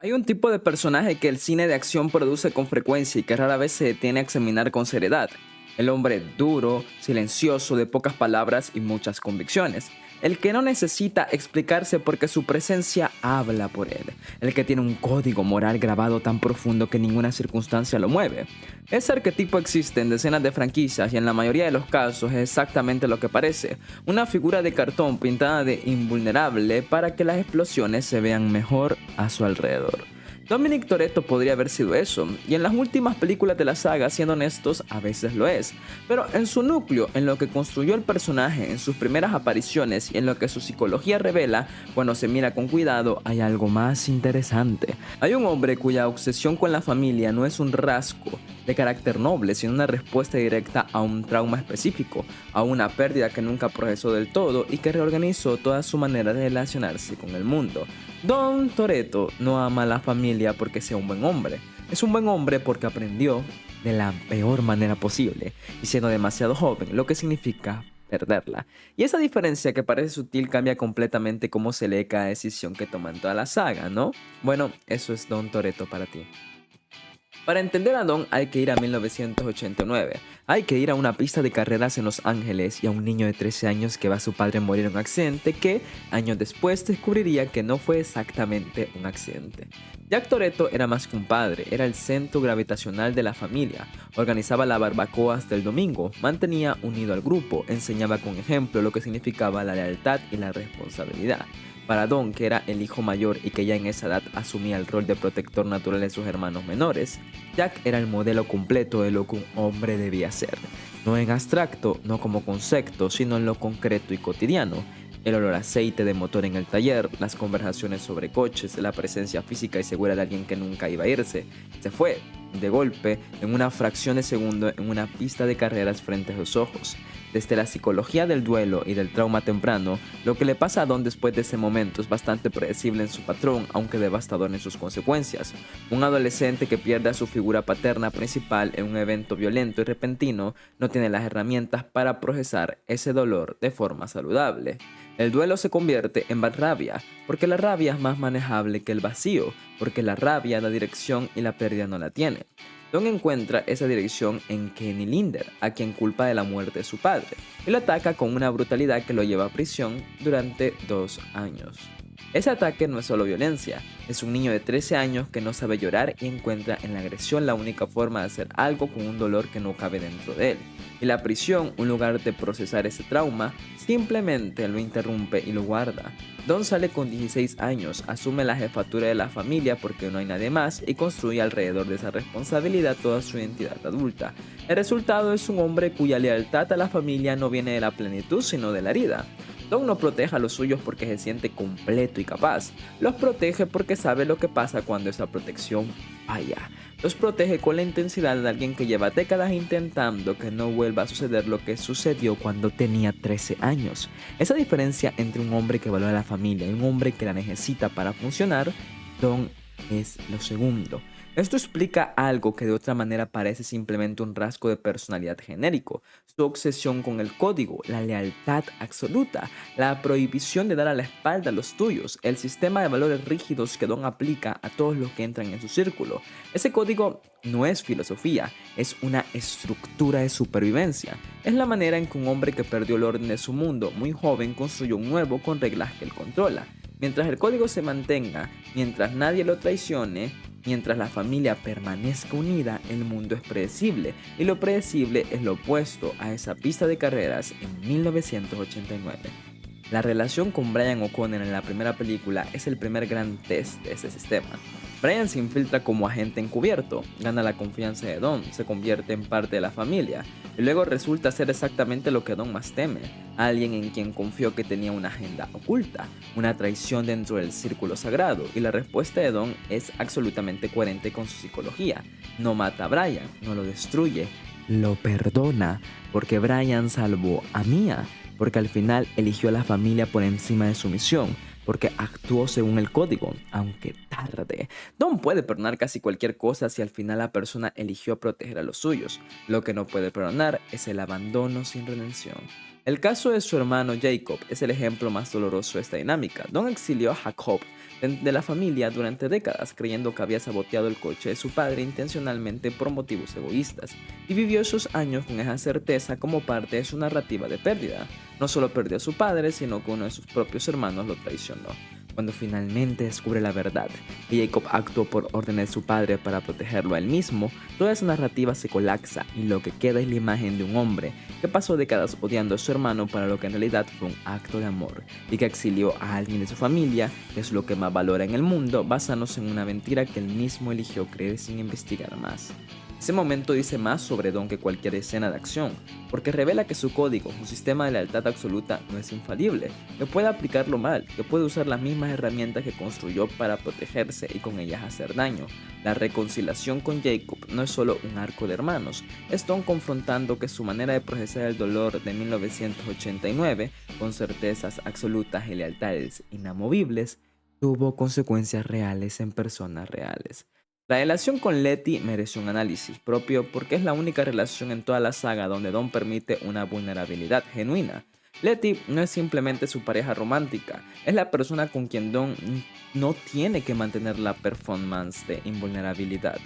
Hay un tipo de personaje que el cine de acción produce con frecuencia y que rara vez se detiene a examinar con seriedad. El hombre duro, silencioso, de pocas palabras y muchas convicciones. El que no necesita explicarse porque su presencia habla por él. El que tiene un código moral grabado tan profundo que ninguna circunstancia lo mueve. Ese arquetipo existe en decenas de franquicias y en la mayoría de los casos es exactamente lo que parece. Una figura de cartón pintada de invulnerable para que las explosiones se vean mejor a su alrededor. Dominic Toretto podría haber sido eso, y en las últimas películas de la saga, siendo honestos, a veces lo es. Pero en su núcleo, en lo que construyó el personaje, en sus primeras apariciones y en lo que su psicología revela, cuando se mira con cuidado, hay algo más interesante. Hay un hombre cuya obsesión con la familia no es un rasgo de carácter noble, sino una respuesta directa a un trauma específico, a una pérdida que nunca procesó del todo y que reorganizó toda su manera de relacionarse con el mundo. Don Toretto no ama a la familia porque sea un buen hombre. Es un buen hombre porque aprendió de la peor manera posible y siendo demasiado joven, lo que significa perderla. Y esa diferencia que parece sutil cambia completamente cómo se lee cada decisión que toma en toda la saga, ¿no? Bueno, eso es Don Toretto para ti. Para entender a Don hay que ir a 1989. Hay que ir a una pista de carreras en Los Ángeles y a un niño de 13 años que ve a su padre morir en un accidente que, años después, descubriría que no fue exactamente un accidente. Jack Toretto era más que un padre, era el centro gravitacional de la familia. Organizaba las barbacoas del domingo, mantenía unido al grupo, enseñaba con ejemplo lo que significaba la lealtad y la responsabilidad. Para Don, que era el hijo mayor y que ya en esa edad asumía el rol de protector natural de sus hermanos menores, Jack era el modelo completo de lo que un hombre debía ser. No en abstracto, no como concepto, sino en lo concreto y cotidiano. El olor a aceite de motor en el taller, las conversaciones sobre coches, la presencia física y segura de alguien que nunca iba a irse. Se fue, de golpe, en una fracción de segundo, en una pista de carreras frente a sus ojos. Desde la psicología del duelo y del trauma temprano, lo que le pasa a Don después de ese momento es bastante predecible en su patrón, aunque devastador en sus consecuencias. Un adolescente que pierde a su figura paterna principal en un evento violento y repentino no tiene las herramientas para procesar ese dolor de forma saludable. El duelo se convierte en rabia, porque la rabia es más manejable que el vacío, porque la rabia da dirección y la pérdida no la tiene. Don encuentra esa dirección en Kenny Linder, a quien culpa de la muerte de su padre, y lo ataca con una brutalidad que lo lleva a prisión durante 2 años. Ese ataque no es solo violencia, es un niño de 13 años que no sabe llorar y encuentra en la agresión la única forma de hacer algo con un dolor que no cabe dentro de él. Y la prisión, un lugar de procesar ese trauma, simplemente lo interrumpe y lo guarda. Don sale con 16 años, asume la jefatura de la familia porque no hay nadie más y construye alrededor de esa responsabilidad toda su identidad adulta. El resultado es un hombre cuya lealtad a la familia no viene de la plenitud sino de la herida. Don no protege a los suyos porque se siente completo y capaz. Los protege porque sabe lo que pasa cuando esa protección falla. Los protege con la intensidad de alguien que lleva décadas intentando que no vuelva a suceder lo que sucedió cuando tenía 13 años. Esa diferencia entre un hombre que valora a la familia y un hombre que la necesita para funcionar, Don es lo segundo. Esto explica algo que de otra manera parece simplemente un rasgo de personalidad genérico, su obsesión con el código, la lealtad absoluta, la prohibición de dar a la espalda a los tuyos, el sistema de valores rígidos que Don aplica a todos los que entran en su círculo. Ese código no es filosofía, es una estructura de supervivencia. Es la manera en que un hombre que perdió el orden de su mundo muy joven construyó un nuevo con reglas que él controla. Mientras el código se mantenga, mientras nadie lo traicione, mientras la familia permanezca unida, el mundo es predecible, y lo predecible es lo opuesto a esa pista de carreras en 1989. La relación con Brian O'Connor en la primera película es el primer gran test de ese sistema. Brian se infiltra como agente encubierto, gana la confianza de Don, se convierte en parte de la familia, y luego resulta ser exactamente lo que Don más teme, alguien en quien confió que tenía una agenda oculta, una traición dentro del círculo sagrado, y la respuesta de Don es absolutamente coherente con su psicología. No mata a Brian, no lo destruye, lo perdona, porque Brian salvó a Mia, porque al final eligió a la familia por encima de su misión, porque actuó según el código, aunque tarde. Don puede perdonar casi cualquier cosa si al final la persona eligió proteger a los suyos. Lo que no puede perdonar es el abandono sin redención. El caso de su hermano Jacob es el ejemplo más doloroso de esta dinámica. Don exilió a Jacob de la familia durante décadas, creyendo que había saboteado el coche de su padre intencionalmente por motivos egoístas, y vivió esos años con esa certeza como parte de su narrativa de pérdida. No solo perdió a su padre, sino que uno de sus propios hermanos lo traicionó. Cuando finalmente descubre la verdad, que Jacob actuó por orden de su padre para protegerlo a él mismo, toda esa narrativa se colapsa y lo que queda es la imagen de un hombre que pasó décadas odiando a su hermano para lo que en realidad fue un acto de amor, y que exilió a alguien de su familia, que es lo que más valora en el mundo, basándose en una mentira que él mismo eligió creer sin investigar más. Ese momento dice más sobre Don que cualquier escena de acción, porque revela que su código, su sistema de lealtad absoluta, no es infalible, que puede aplicarlo mal, que puede usar las mismas herramientas que construyó para protegerse y con ellas hacer daño. La reconciliación con Jacob no es solo un arco de hermanos, es Don confrontando que su manera de procesar el dolor de 1989, con certezas absolutas y lealtades inamovibles, tuvo consecuencias reales en personas reales. La relación con Letty mereció un análisis propio porque es la única relación en toda la saga donde Don permite una vulnerabilidad genuina. Letty no es simplemente su pareja romántica, es la persona con quien Don no tiene que mantener la performance de invulnerabilidad.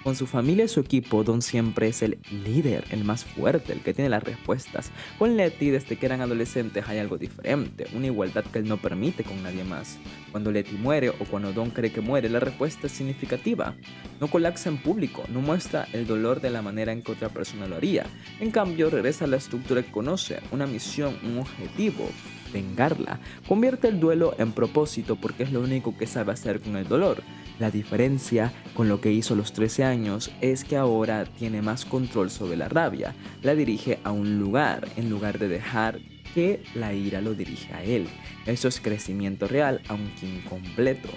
Con su familia y su equipo, Don siempre es el líder, el más fuerte, el que tiene las respuestas. Con Letty, desde que eran adolescentes, hay algo diferente, una igualdad que él no permite con nadie más. Cuando Letty muere o cuando Don cree que muere, la respuesta es significativa. No colapsa en público, no muestra el dolor de la manera en que otra persona lo haría. En cambio, regresa a la estructura que conoce, una misión, un objetivo: vengarla. Convierte el duelo en propósito porque es lo único que sabe hacer con el dolor. La diferencia con lo que hizo a los 13 años es que ahora tiene más control sobre la rabia. La dirige a un lugar en lugar de dejar que la ira lo dirige a él. Eso es crecimiento real, aunque incompleto.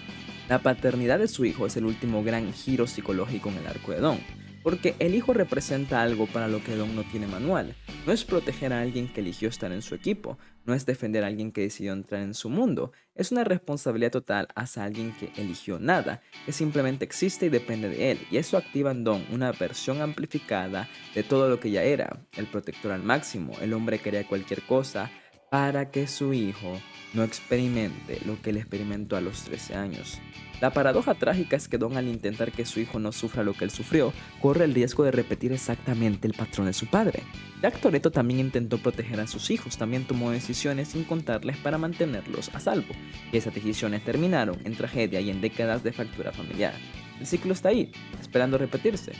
La paternidad de su hijo es el último gran giro psicológico en el arco de Don, porque el hijo representa algo para lo que Don no tiene manual. No es proteger a alguien que eligió estar en su equipo, no es defender a alguien que decidió entrar en su mundo, es una responsabilidad total hacia alguien que eligió nada, que simplemente existe y depende de él, y eso activa en Don una versión amplificada de todo lo que ya era, el protector al máximo, el hombre que haría cualquier cosa para que su hijo no experimente lo que él experimentó a los 13 años. La paradoja trágica es que Don, al intentar que su hijo no sufra lo que él sufrió, corre el riesgo de repetir exactamente el patrón de su padre. Jack Toretto también intentó proteger a sus hijos, también tomó decisiones sin contarles para mantenerlos a salvo, y esas decisiones terminaron en tragedia y en décadas de fractura familiar. El ciclo está ahí, esperando repetirse.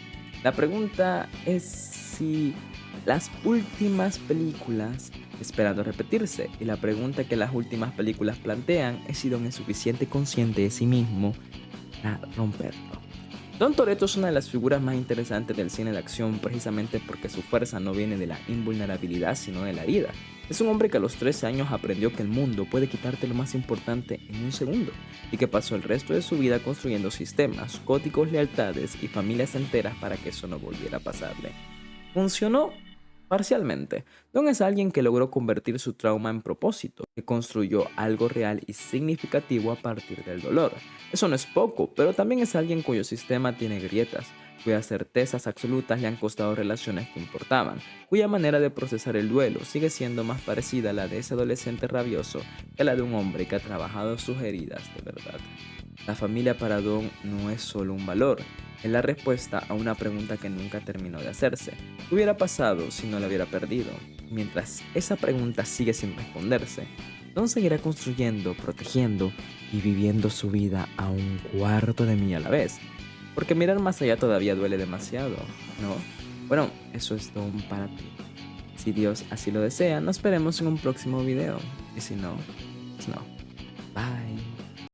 La pregunta es si las últimas películas esperando repetirse, y la pregunta que las últimas películas plantean es si Don es suficiente consciente de sí mismo para romperlo. Don Toretto es una de las figuras más interesantes del cine de acción precisamente porque su fuerza no viene de la invulnerabilidad sino de la herida. Es un hombre que a los 13 años aprendió que el mundo puede quitarte lo más importante en un segundo y que pasó el resto de su vida construyendo sistemas, códigos, lealtades y familias enteras para que eso no volviera a pasarle. ¿Funcionó? Parcialmente. Don es alguien que logró convertir su trauma en propósito, que construyó algo real y significativo a partir del dolor. Eso no es poco, pero también es alguien cuyo sistema tiene grietas, cuyas certezas absolutas le han costado relaciones que importaban, cuya manera de procesar el duelo sigue siendo más parecida a la de ese adolescente rabioso que a la de un hombre que ha trabajado sus heridas de verdad. La familia para Don no es solo un valor, es la respuesta a una pregunta que nunca terminó de hacerse. ¿Qué hubiera pasado si no la hubiera perdido? Mientras esa pregunta sigue sin responderse, Don seguirá construyendo, protegiendo y viviendo su vida a un cuarto de milla a la vez. Porque mirar más allá todavía duele demasiado, ¿no? Bueno, eso es Don para ti. Si Dios así lo desea, nos veremos en un próximo video. Y si no, pues no. Bye.